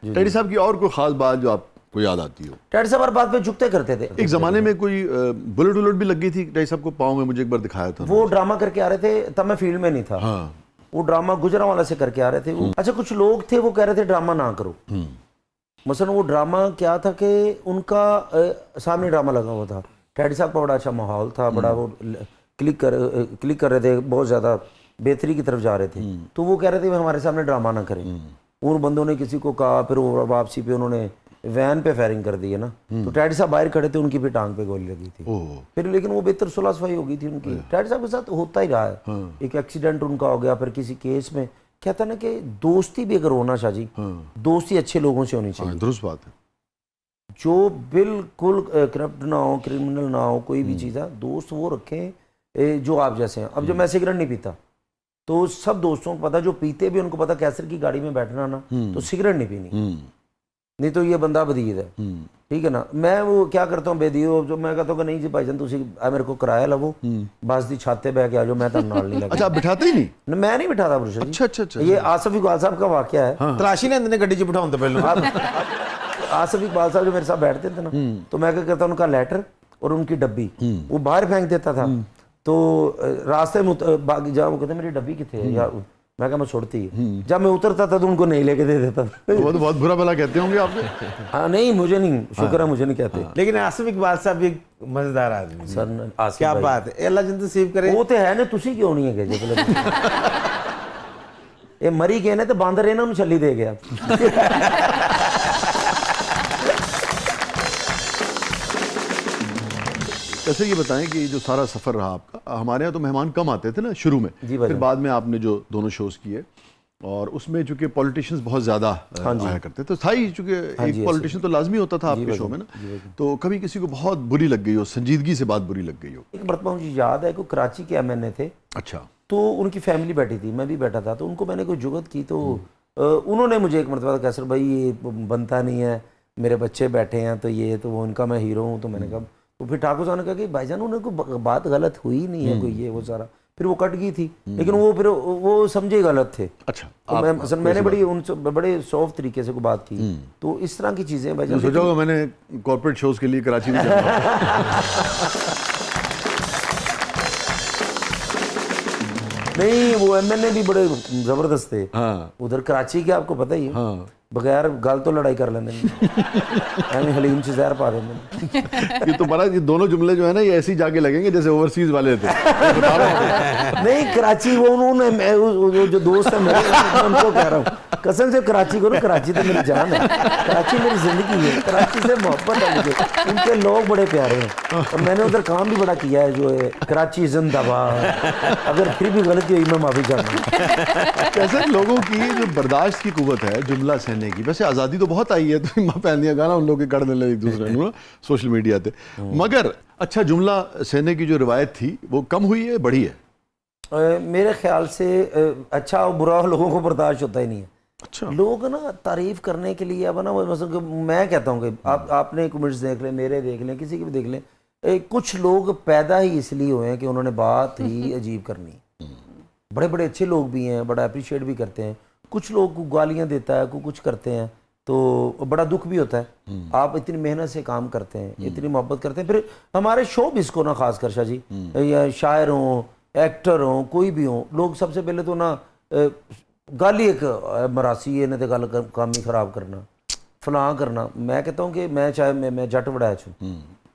Teddy صاحب کی اور کوئی خاص بات جو آپ کو یاد آتی ہو؟ ٹیڈی صاحب ہر بات پہ جھکتے کرتے تھے. ایک زمانے میں کوئی بلٹ ولٹ بھی لگ گئی تھی ٹیڈی صاحب کو پاؤں میں, مجھے ایک بار دکھایا تھا. وہ ڈرامہ کر کے آ رہے تھے, تب میں فیلڈ میں نہیں تھا. ہاں, وہ ڈرامہ گجرانوالہ سے کر کے آ رہے تھے. اچھا کچھ لوگ تھے وہ کہہ رہے تھے ڈرامہ نہ کرو. مثلا وہ ڈرامہ کیا تھا کہ ان کا سامنے ڈرامہ لگا ہوا تھا, ٹیڈی صاحب کا بڑا اچھا ماحول تھا, بڑا وہ کلک کر رہے تھے, بہت زیادہ بہتری کی طرف جا رہے تھے. تو وہ کہہ رہے تھے ہمارے سامنے ڈرامہ نہ کریں. ان بندوں نے کسی کو کہا, پھر وہ واپسی پہ انہوں نے وین پہ فائرنگ کر دی ہے نا. تو ٹیڈی صاحب باہر کھڑے تھے, ان کی بھی ٹانگ پہ گولی لگی تھی. پھر لیکن وہ بہتر صلح صفائی ہو گئی تھی ان کی. ٹیڈی صاحب کے ساتھ ہوتا ہی رہا ہے, ایک ایکسیڈنٹ ان کا ہو گیا, پھر کسی کیس میں کہتا نا کہ دوستی بھی اگر ہونا شاہ جی, دوستی اچھے لوگوں سے ہونی چاہیے. درست بات ہے. جو بالکل کرپٹ نہ ہو, کرمنل نہ ہو, کوئی بھی چیز ہے, دوست وہ رکھیں جو آپ جیسے ہیں. اب جب میں سگریٹ نہیں پیتا تو سب دوستوں کو پتا, جو پیتے بھی ان کو پتا کیسر کی گاڑی میں بیٹھنا نا تو سگریٹ نہیں پینی, نہیں تو یہ بندہ بدید ہے. ٹھیک ہے نا. میں وہ کیا کرتا ہوں بیدیو, جو میں کہتا ہوں کہ نہیں جی بھائی جان تسی میرے کو کرایہ لو, بس دی چھاتے بہ کے آ جاؤ, میں تو نال نہیں لگا. اچھا آپ بٹھاتے ہی نہیں؟ میں نہیں بٹھاتا پروشا جی. اچھا اچھا اچھا. یہ آصف اقبال صاحب کا واقعہ ہے. تلاشی نے نے گڈی چ بٹھاؤں تو پہلے آصف اقبال صاحب جو میرے ساتھ بیٹھتے تھے نا, تو میں کیا کرتا ان کا لیٹر اور ان کی ڈبی وہ باہر پھینک دیتا تھا. تو راستے میں جب وہ کہتے میری ڈبی کتنے ہے, یا میں کہا میں چھوڑتی ہے. جب میں اترتا تھا تو ان کو نہیں لے کے دے دیتا تھا. وہ تو بہت برا بلا کہتے ہوں گے آپ نے. ہاں نہیں, مجھے نہیں, شکر ہے مجھے نہیں کہتے. لیکن آصف اقبال صاحب بھی مزیدار آدمی سر آصف کیا بھائی, بات ہے, اللہ جن نصیب کرے. وہ تو ہے نا, تسی کیوں نہیں ہے کہ یہ مری گئے نا تو باندر رہے نا انہوں چھلی دے گیا. ایسے یہ بتائیں کہ جو سارا سفر رہا آپ کا, ہمارے یہاں تو مہمان کم آتے تھے نا شروع میں, پھر بعد میں آپ نے جو دونوں شوز کیے, اور اس میں چونکہ پولیٹیشینز بہت زیادہ آیا کرتے تھے, تھا ہی چونکہ ایک پولیٹیشین تو لازمی ہوتا تھا آپ کے شو میں نا, تو کبھی کسی کو بہت بری لگ گئی ہو, سنجیدگی سے بات بری لگ گئی ہو؟ ایک مرتبہ مجھے یاد ہے کہ کراچی کے ایم این اے تھے. اچھا. تو ان کی فیملی بیٹھی تھی, میں بھی بیٹھا تھا, تو ان کو میں نے کوئی جگت کی, تو انہوں نے مجھے ایک مرتبہ کہا سر بھائی یہ بنتا نہیں ہے, میرے بچے بیٹھے ہیں, تو یہ تو وہ ان کا میں ہیرو ہوں. تو میں نے کہا, تو پھر ٹھاکر صاحب نے کہا کہ بھائی جان انہیں کوئی بات غلط ہوئی نہیں ہے, کوئی یہ وہ سارا, پھر وہ کٹ گئی تھی, لیکن وہ پھر وہ سمجھے غلط تھے. اچھا. میں نے بڑی ان سے بڑے سافٹ طریقے سے بات کی. تو اس طرح کی چیزیں بھائی جان سوچا ہوگا میں نے کارپوریٹ شوز کے لیے کراچی میں نہیں, وہ ایم این اے بھی بڑے زبردست تھے ادھر کراچی کے, آپ کو پتہ ہی ہے, بغیر گال تو لڑائی کر لینے, حلیم سے زہر پا دینے. یہ تو بڑا, یہ دونوں جملے جو ہے نا یہ ایسی جا کے لگیں گے جیسے اوورسیز والے تھے. نہیں کراچی, وہ انہوں نے جو دوست ہیں میرے, ان کو کہہ رہا ہوں قسم سے, کراچی کو نا, کراچی تو میری جان ہے, کراچی میری زندگی ہے, کراچی سے محبت ہے مجھے, ان کے لوگ بڑے پیارے ہیں, اور میں نے ادھر کام بھی بڑا کیا ہے, جو ہے کراچی زندہ باد. اگر پھر بھی غلطی ہوئی میں معافی چاہتا ہوں. کیسے لوگوں کی جو برداشت کی قوت ہے جملہ سہنے کی, ویسے آزادی تو بہت آئی ہے, تو ماں پہن دیا گانا ان لوگ کے کڑ دے ایک دوسرے کو سوشل میڈیا تے, مگر اچھا جملہ سہنے کی جو روایت تھی وہ کم ہوئی ہے بڑھی ہے؟ میرے خیال سے اچھا اور برا لوگوں کو برداشت ہوتا ہی نہیں ہے. اچھا. لوگ نا تعریف کرنے کے لیے, اب نا مثلا کہ میں کہتا ہوں کہ آپ نے کمنٹس دیکھ لیں, میرے دیکھ لیں, کسی کے بھی دیکھ لیں, کچھ لوگ پیدا ہی اس لیے ہوئے ہیں کہ انہوں نے بات ہی عجیب کرنی. بڑے بڑے اچھے لوگ بھی ہیں, بڑا اپریشیٹ بھی کرتے ہیں. کچھ لوگ کو گالیاں دیتا ہے, کو کچھ کرتے ہیں, تو بڑا دکھ بھی ہوتا ہے. آپ اتنی محنت سے کام کرتے ہیں, اتنی محبت کرتے ہیں, پھر ہمارے شو بھی اس کو نا خاص کر شاہ جی, یا شاعر ہوں, ایکٹر ہوں, کوئی بھی ہوں, لوگ سب سے پہلے تو نا گالی ایک مراسی ہے نا, تو گل کام ہی خراب کرنا, فلاں کرنا. میں کہتا ہوں کہ میں چاہے میں جٹ بڑا چھوں,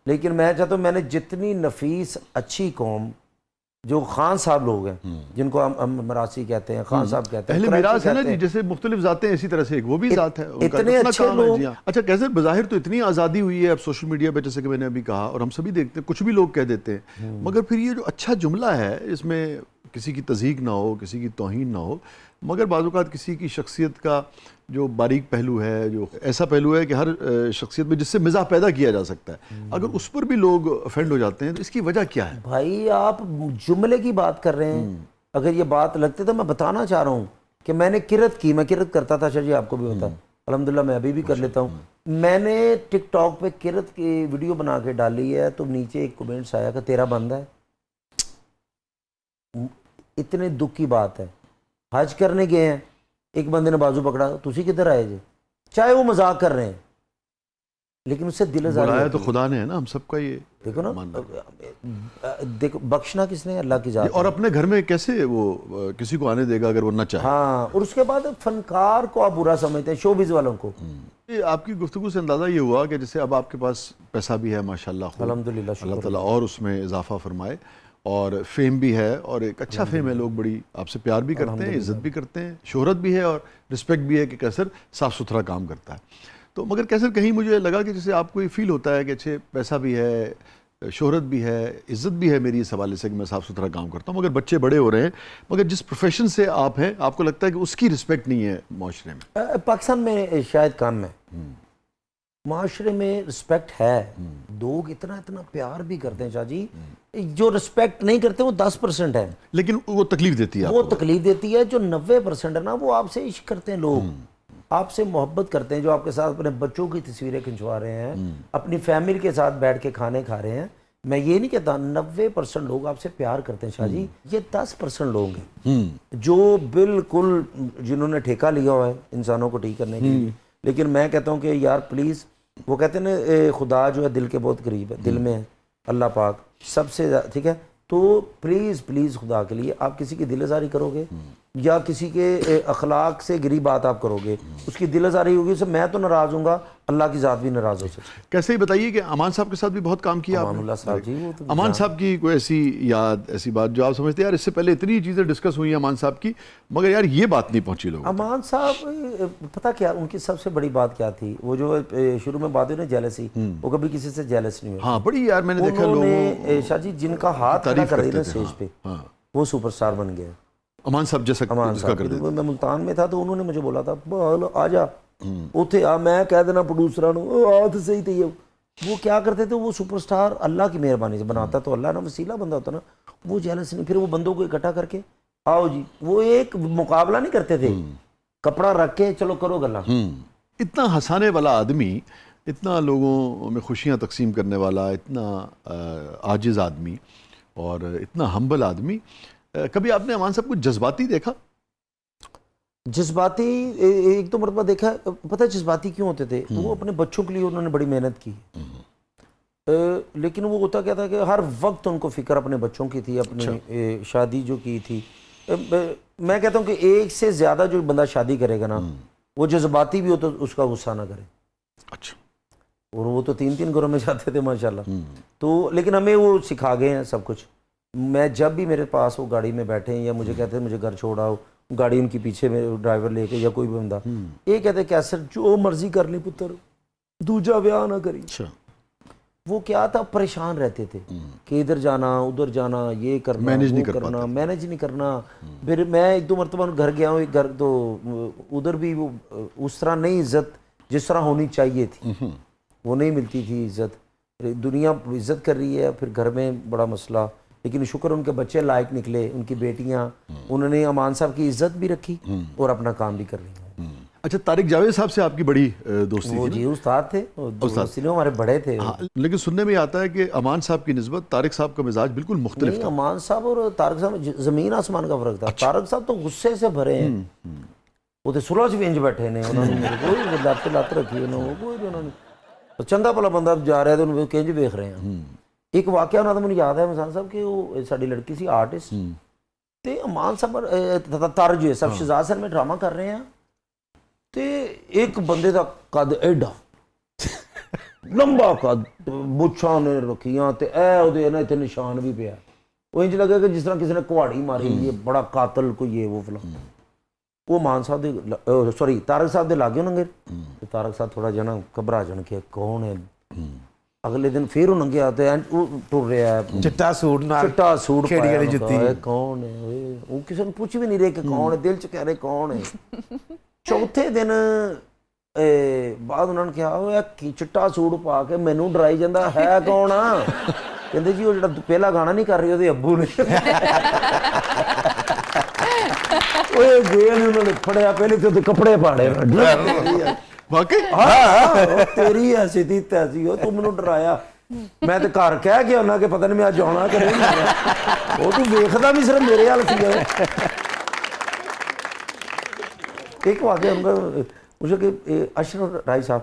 لیکن میں چاہتا ہوں میں نے جتنی نفیس اچھی قوم جو خان صاحب لوگ ہیں, جن کو ہم مراسی کہتے ہیں, خان صاحب کہتے ہیں, اہل میراث ہے نا جی, جیسے مختلف ذاتیں اسی طرح سے ایک وہ بھی ذات ہے, اتنے اچھے لوگ. اچھا کیسے بظاہر تو اتنی آزادی ہوئی ہے اب سوشل میڈیا پہ, جیسے کہ میں نے ابھی کہا, اور ہم سبھی دیکھتے ہیں, کچھ بھی لوگ کہہ دیتے ہیں, مگر پھر یہ جو اچھا جملہ ہے اس میں کسی کی تضحیک نہ ہو, کسی کی توہین نہ ہو, مگر بعض اوقات کسی کی شخصیت کا جو باریک پہلو ہے, جو ایسا پہلو ہے کہ ہر شخصیت میں جس سے مزاح پیدا کیا جا سکتا ہے, اگر اس پر بھی لوگ افینڈ ہو جاتے ہیں تو اس کی وجہ کیا ہے؟ بھائی آپ جملے کی بات کر رہے ہیں, اگر یہ بات لگتی تو میں بتانا چاہ رہا ہوں کہ میں نے کرت کی, میں کرت کرتا تھا شاہ جی, آپ کو بھی ہوتا ہے الحمدللہ, میں ابھی بھی کر لیتا ہوں. میں نے ٹک ٹاک پہ کرت کی ویڈیو بنا کے ڈالی ہے, تو نیچے ایک کمنٹس آیا کہ تیرا بندہ ہے. اتنے دکھ کی بات ہے, حج کرنے گئے ہیں, ایک بندے نے بازو پکڑا, تسی کدھر آئے جی, چاہے وہ مذاق کر رہے ہیں لیکن اس سے دل آزاری بلایا ہوتی تو ہے. خدا نے ہے نا ہم سب کا یہ دیکھو نا ماننا. دیکھو بخشنا کس نے؟ اللہ کی ذات. اور اپنے گھر میں کیسے وہ کسی کو آنے دے گا اگر وہ نہ چاہے؟ ہاں اور اس کے بعد فنکار کو آپ برا سمجھتے ہیں, شو بیز والوں کو. آپ کی گفتگو سے اندازہ یہ ہوا کہ جیسے اب آپ کے پاس پیسہ بھی ہے ماشاءاللہ, الحمدللہ, اللہ تعالیٰ اور اس میں اضافہ فرمائے, اور فیم بھی ہے, اور ایک اچھا فیم ہے, لوگ بڑی آپ سے پیار بھی کرتے ہیں, عزت بھی کرتے ہیں, شہرت بھی ہے اور رسپیکٹ بھی ہے کہ کیسر صاف ستھرا کام کرتا ہے. تو مگر کیسر کہیں مجھے لگا کہ جیسے آپ کو یہ فیل ہوتا ہے کہ اچھے پیسہ بھی ہے, شہرت بھی ہے, عزت بھی ہے میری اس حوالے سے کہ میں صاف ستھرا کام کرتا ہوں, مگر بچے بڑے ہو رہے ہیں, مگر جس پروفیشن سے آپ ہیں آپ کو لگتا ہے کہ اس کی رسپیکٹ نہیں ہے معاشرے میں. پاکستان میں شاید کم ہے, معاشرے میں رسپیکٹ ہے, لوگ اتنا پیار بھی کرتے ہیں شاہ جی, جو رسپیکٹ نہیں کرتے وہ 10% ہے, لیکن وہ تکلیف دیتی ہے آپ وہ کو. تکلیف دیتی ہے. جو 90% ہے نا وہ آپ سے عشق کرتے ہیں, لوگ آپ سے محبت کرتے ہیں, جو آپ کے ساتھ اپنے بچوں کی تصویریں کھنچوا رہے ہیں, اپنی فیملی کے ساتھ بیٹھ کے کھانے کھا رہے ہیں. میں یہ نہیں کہتا 90% لوگ آپ سے پیار کرتے ہیں شاہ جی, یہ 10% لوگ ہیں جو بالکل جنہوں نے ٹھیکہ لیا ہوا ہے انسانوں کو ٹھیک کرنے کے لیے. لیکن میں کہتا ہوں کہ یار پلیز, وہ کہتے ہیں نا خدا جو ہے دل کے بہت قریب ہے, دل میں ہے اللہ پاک سب سے, ٹھیک ہے, تو پلیز پلیز خدا کے لیے آپ کسی کی دل آزاری کرو گے یا کسی کے اخلاق سے گری بات آپ کرو گے, اس کی دل آزاری ہوگی, اسے میں تو ناراض ہوں گا, اللہ کی ذات بھی ناراض ہو سکتی ہے. کیسے ہی بتائیے کہ امان صاحب کے ساتھ بھی بہت کام کیا آپ امان نے. اللہ صاحب جی, وہ تو امان صاحب کی کوئی ایسی یاد, ایسی بات جو آپ سمجھتے ہیں یار اس سے پہلے اتنی چیزیں ڈسکس ہوئی ہیں امان صاحب کی, مگر یار یہ بات نہیں پہنچی لوگوں. امان صاحب پتہ کیا ان کی سب سے بڑی بات کیا تھی, وہ جو شروع میں بات ہوئی نا جیلسی, وہ کبھی کسی سے جیلس نہیں ہوئی. ہاں بڑی یار میں نے دیکھا انہوں لوگوں نے شاہ جی جن کا ہاتھ کھڑا کر دیا نا کرتے تھے. اسٹیج پہ, ہاں وہ سپر سٹار بن گیا. امان صاحب جیسا امان جس کا صاحب کر دیتے. میں ملتان میں تھا تو انہوں نے مجھے بولا تھا بول آ جا اتھے آ, میں کہہ دینا پروڈیوسراں نو ہاتھ صحیح تھے. وہ کیا کرتے تھے, وہ سپر سٹار اللہ کی مہربانی سے بناتا تو اللہ نا وسیلہ بندہ ہوتا نا, وہ جیلس نہیں. پھر وہ بندوں کو اکٹھا کر کے آؤ جی, وہ ایک مقابلہ نہیں کرتے تھے, کپڑا رکھ کے چلو کرو گلا. اتنا ہنسانے والا آدمی, اتنا لوگوں میں خوشیاں تقسیم کرنے والا, اتنا عاجز آدمی اور اتنا ہمبل آدمی, کبھی آپ نے امان صاحب کو جذباتی دیکھا؟ جذباتی ایک دو مرتبہ دیکھا. پتہ جذباتی کیوں ہوتے تھے, وہ اپنے بچوں کے لیے انہوں نے بڑی محنت کی, لیکن وہ ہوتا کیا تھا کہ ہر وقت ان کو فکر اپنے بچوں کی تھی, اپنی شادی جو کی تھی. میں کہتا ہوں کہ ایک سے زیادہ جو بندہ شادی کرے گا نا, وہ جذباتی بھی ہو تو اس کا غصہ نہ کرے. اچھا. اور وہ تو 3 گھروں میں جاتے تھے ماشاءاللہ. تو لیکن ہمیں وہ سکھا گئے ہیں سب کچھ. میں جب بھی میرے پاس وہ گاڑی میں بیٹھے ہیں یا مجھے کہتے ہیں مجھے گھر چھوڑاؤ, گاڑی ان کی پیچھے میں ڈرائیور لے کے یا کوئی بھی بندہ, یہ کہتے ہیں کیسر جو مرضی کر لی پتر, دوجا بیاہ نہ کری. وہ کیا تھا, پریشان رہتے تھے کہ ادھر جانا ادھر جانا, یہ کرنا وہ کرنا, مینیج نہیں کرنا. پھر میں ایک دو مرتبہ گھر گیا ہوں, ایک گھر تو ادھر بھی وہ اس طرح نہیں عزت جس طرح ہونی چاہیے تھی, وہ نہیں ملتی تھی عزت. دنیا عزت کر رہی ہے, پھر گھر میں بڑا مسئلہ. لیکن شکر ان کے بچے لائق نکلے, ان کی بیٹیاں, انہوں نے امان صاحب کی عزت بھی رکھی اور اپنا کام بھی کر رہی ہیں. اچھا, طارق جاوید صاحب سے آپ کی بڑی دوستی وہ تھی. جی استاد تھے, دوستی میں ہمارے بڑے تھے. لیکن سننے میں آتا ہے کہ امان صاحب کی نسبت طارق صاحب کا مزاج بالکل مختلف نہیں, تھا. امان صاحب اور طارق صاحب زمین آسمان کا فرق تھا. طارق صاحب تو غصے سے بھرے ہیں, وہ تو سلح وینج بیٹھے نے, انہوں نے کوئی لت رکھی, انہوں نے چنگا بھلا بندہ جا رہا ہے تو انہوں کنج ویکھ رہے ہیں. ایک واقعہ ہونا تو مجھے یاد ہے مسان صاحب کہ وہ ساری لڑکی سی آرٹسٹ, تے امان صاحب طارق جو ہے صاحب شہزاد سر میں ڈرامہ کر رہے ہیں, تے ایک بندے دا قد ایڈا لمبا قد, مچھاں نے رکھیاں تے اے اودے نا اتنے نشان بھی پیا, وہ انج لگا کہ جس طرح کسی نے کہاڑی ماری, یہ بڑا قاتل کوئی یہ وہ فلاں. وہ امان صاحب دے سوری طارق صاحب دے لاگے ننگے, طارق صاحب تھوڑا جنا گھبرا جان کے کون ہے. اگلے دن پھر وہ ننگے آتے ہیں, ٹر رہا ہے چٹا سوٹ نال چٹا سوٹ کھیڑی والی جُتی, کون ہے, وہ کسی نے پوچھ بھی نہیں رہے کہ کون ہے, دل چ کہہ رہے کون ہے. چوتھے دن بعد انہوں نے کہا کہ چٹا سوٹ پا کے مینوں ڈرائی جاندہ ہے کون آ, کہندے جی وہ جڑا پہلا گانا نہیں کر رہی وہ ابو نے. وہ گئے انہوں نے پھڑیا, پہلے تو کپڑے پاڑے واقعی تیری ایسی تھی تیسی ہو, تم نے ڈرایا. میں تو گھر کہہ گیا انہاں کہ پتہ نہیں میں آج آنا کہ نہیں آنا, وہ تو ویکھدا بھی صرف میرے حال سی. ایک واقعہ ان کا ਪੁੱਛਿਆ ਕਿ ਅਸ਼ਰਫ ਰਾਈ ਸਾਹਿਬ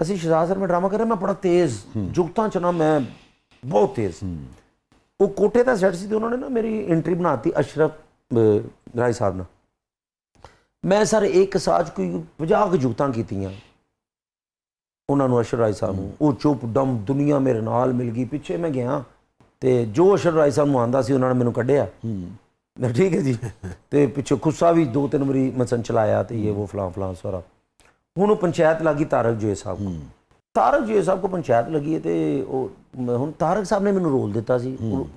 ਅਸੀਂ ਸ਼ਹਜ਼ਾਦ ਸਰ ਮੈਂ ਡਰਾਮਾ ਕਰ ਰਿਹਾ ਮੈਂ ਬੜਾ ਤੇਜ਼ ਜੁਗਤਾਂ ਚ ਨਾ ਮੈਂ ਬਹੁਤ ਤੇਜ਼ ਉਹ ਕੋਠੇ ਦਾ ਸੈੱਟ ਸੀ ਤੇ ਉਹਨਾਂ ਨੇ ਨਾ ਮੇਰੀ ਐਂਟਰੀ ਬਣਾਤੀ ਅਸ਼ਰਫ ਰਾਈ ਸਾਹਿਬ ਨਾਲ ਮੈਂ ਸਰ ਇੱਕ ਸਾਜ ਕੋਈ 50 ਕੁ ਜੁਗਤਾਂ ਕੀਤੀਆਂ ਉਹਨਾਂ ਨੂੰ ਅਸ਼ਰਫ ਰਾਈ ਸਾਹਿਬ ਨੂੰ ਉਹ ਚੁੱਪ ਡਮ ਦੁਨੀਆ ਮੇਰੇ ਨਾਲ ਮਿਲ ਗਈ ਪਿੱਛੇ ਮੈਂ ਗਿਆ ਤੇ ਜੋ ਅਸ਼ਰਫ ਰਾਈ ਸਾਹਿਬ ਨੂੰ ਆਂਦਾ ਸੀ ਉਹਨਾਂ ਨੇ ਮੈਨੂੰ ਕੱਢਿਆ ਮੈਂ ਠੀਕ ਹੈ ਜੀ ਤੇ ਪਿੱਛੇ ਗੁੱਸਾ ਵੀ 2-3 ਵਾਰੀ ਮਸਨ ਚਲਾਇਆ ਤੇ ਇਹ ਉਹ ਫਲਾਂ ਸਾਰਾ ਹੁਣ ਉਹ ਪੰਚਾਇਤ ਲੱਗੀ ਤਾਰਕ ਜੁਏ ਸਾਹਿਬ ਕੋ ਤਾਰਕ ਜੁਏ ਸਾਹਿਬ ਕੋ ਪੰਚਾਇਤ ਲੱਗੀ ਹੈ ਤੇ ਉਹ ਹੁਣ ਤਾਰਕ ਸਾਹਿਬ ਨੇ ਮੈਨੂੰ ਰੋਲ ਦਿੱਤਾ ਸੀ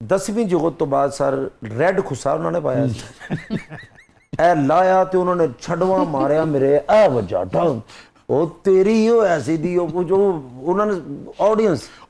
10ਵੀਂ ਜੁਗਤ ਤੋਂ ਬਾਅਦ ਸਰ ਰੈੱਡ ਖੁੱਸਾ ਉਹਨਾਂ ਨੇ ਪਾਇਆ ਸੀ ਇਹ ਲਾਇਆ ਤੇ ਉਹਨਾਂ ਨੇ ਛੜਵਾ ਮਾਰਿਆ ਮੇਰੇ ਇਹ ਵੱਜਾ ਢੰਗ ਉਹ ਤੇਰੀ ਉਹ ਐਸੀ ਦੀ ਉਹ ਜੋ ਉਹਨਾਂ ਨੇ ਆਡੀਅੰਸ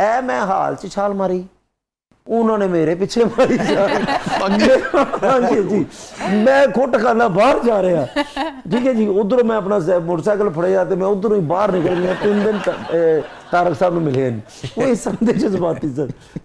ਇਹ ਮੈਂ ਹਾਲ 'ਚ ਛਾਲ ਮਾਰੀ ਉਹਨਾਂ ਨੇ ਮੇਰੇ ਪਿੱਛੇ ਮਾਰੀ ਹਾਂਜੀ ਜੀ ਮੈਂ ਖੁੱਟ ਖਾਨਾ ਬਾਹਰ ਜਾ ਰਿਹਾ ਠੀਕ ਹੈ ਜੀ ਉਧਰੋਂ ਮੈਂ ਆਪਣਾ ਮੋਟਰਸਾਈਕਲ ਫੜਿਆ ਤੇ ਮੈਂ ਉਧਰੋਂ ਹੀ ਬਾਹਰ ਨਿਕਲ ਗਿਆ 3 ਦਿਨ ਤਾਰਕ ਸਾਹਿਬ ਨੂੰ ਮਿਲੇ ਨਹੀਂ ਉਹ ਇਸ ਤਰ੍ਹਾਂ ਦੇ ਜਜ਼ਬਾਤੀ ਸਰ